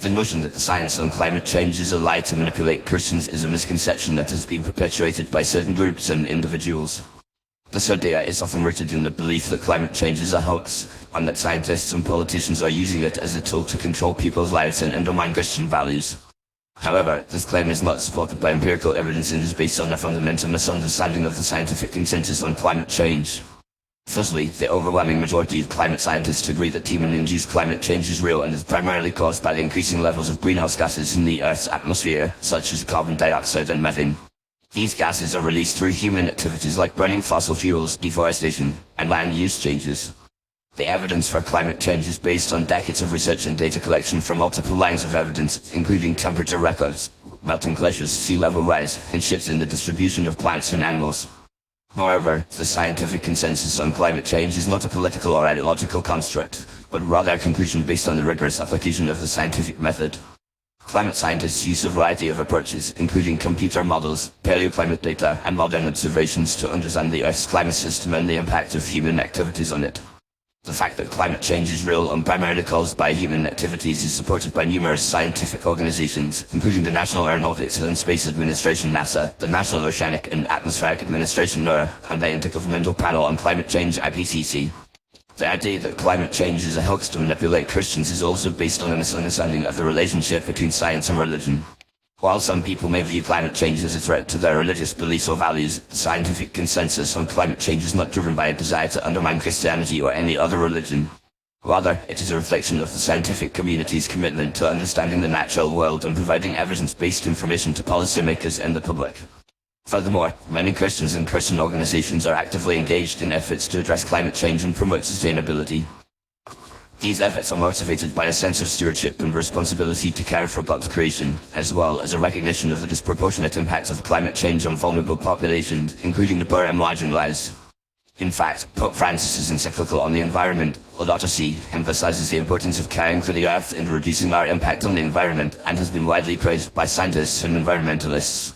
The notion that the science on climate change is a lie to manipulate Christians is a misconception that has been perpetuated by certain groups and individuals. This idea is often rooted in the belief that climate change is a hoax, and that scientists and politicians are using it as a tool to control people's lives and undermine Christian values. However, this claim is not supported by empirical evidence and is based on a fundamental misunderstanding of the scientific consensus on climate change. Firstly, the overwhelming majority of climate scientists agree that human-induced climate change is real and is primarily caused by the increasing levels of greenhouse gases in the Earth's atmosphere, such as carbon dioxide and methane. These gases are released through human activities like burning fossil fuels, deforestation, and land use changes. The evidence for climate change is based on decades of research and data collection from multiple lines of evidence, including temperature records, melting glaciers, sea level rise, and shifts in the distribution of plants and animals. However, the scientific consensus on climate change is not a political or ideological construct, but rather a conclusion based on the rigorous application of the scientific method. Climate scientists use a variety of approaches, including computer models, paleoclimate data, and modern observations to understand the Earth's climate system and the impact of human activities on it. The fact that climate change is real and primarily caused by human activities is supported by numerous scientific organizations, including the National Aeronautics and Space Administration (NASA), the National Oceanic and Atmospheric Administration (NOAA), and the Intergovernmental Panel on Climate Change (IPCC). The idea that climate change is a hoax to manipulate Christians is also based on a misunderstanding of the relationship between science and religion. While some people may view climate change as a threat to their religious beliefs or values, the scientific consensus on climate change is not driven by a desire to undermine Christianity or any other religion. Rather, it is a reflection of the scientific community's commitment to understanding the natural world and providing evidence-based information to policymakers and the public. Furthermore, many Christians and Christian organizations are actively engaged in efforts to address climate change and promote sustainability. These efforts are motivated by a sense of stewardship and responsibility to care for God's creation, as well as a recognition of the disproportionate impacts of climate change on vulnerable populations, including the poor and marginalized. In fact, Pope Francis's encyclical on the environment, Laudato Si', emphasizes the importance of caring for the Earth and reducing our impact on the environment, and has been widely praised by scientists and environmentalists.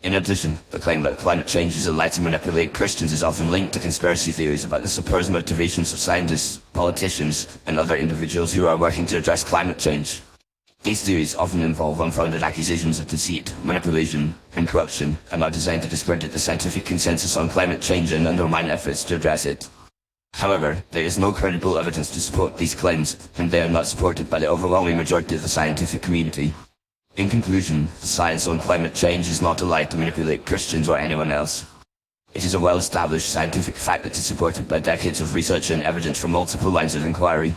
In addition, the claim that climate change is a lie to manipulate Christians is often linked to conspiracy theories about the supposed motivations of scientists, politicians, and other individuals who are working to address climate change. These theories often involve unfounded accusations of deceit, manipulation, and corruption, and are designed to discredit the scientific consensus on climate change and undermine efforts to address it. However, there is no credible evidence to support these claims, and they are not supported by the overwhelming majority of the scientific community. In conclusion, the science on climate change is not a lie to manipulate Christians or anyone else. It is a well-established scientific fact that is supported by decades of research and evidence from multiple lines of inquiry.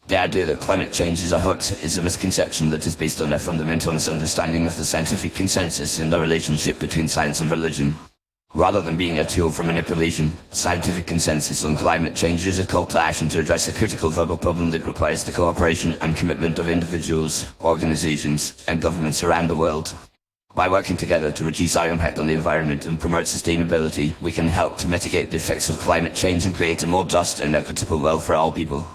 The idea that climate change is a hoax is a misconception that is based on a fundamental misunderstanding of the scientific consensus in the relationship between science and religion. Rather than being a tool for manipulation, scientific consensus on climate change is a call to action to address a critical global problem that requires the cooperation and commitment of individuals, organizations, and governments around the world. By working together to reduce our impact on the environment and promote sustainability, we can help to mitigate the effects of climate change and create a more just and equitable world for all people.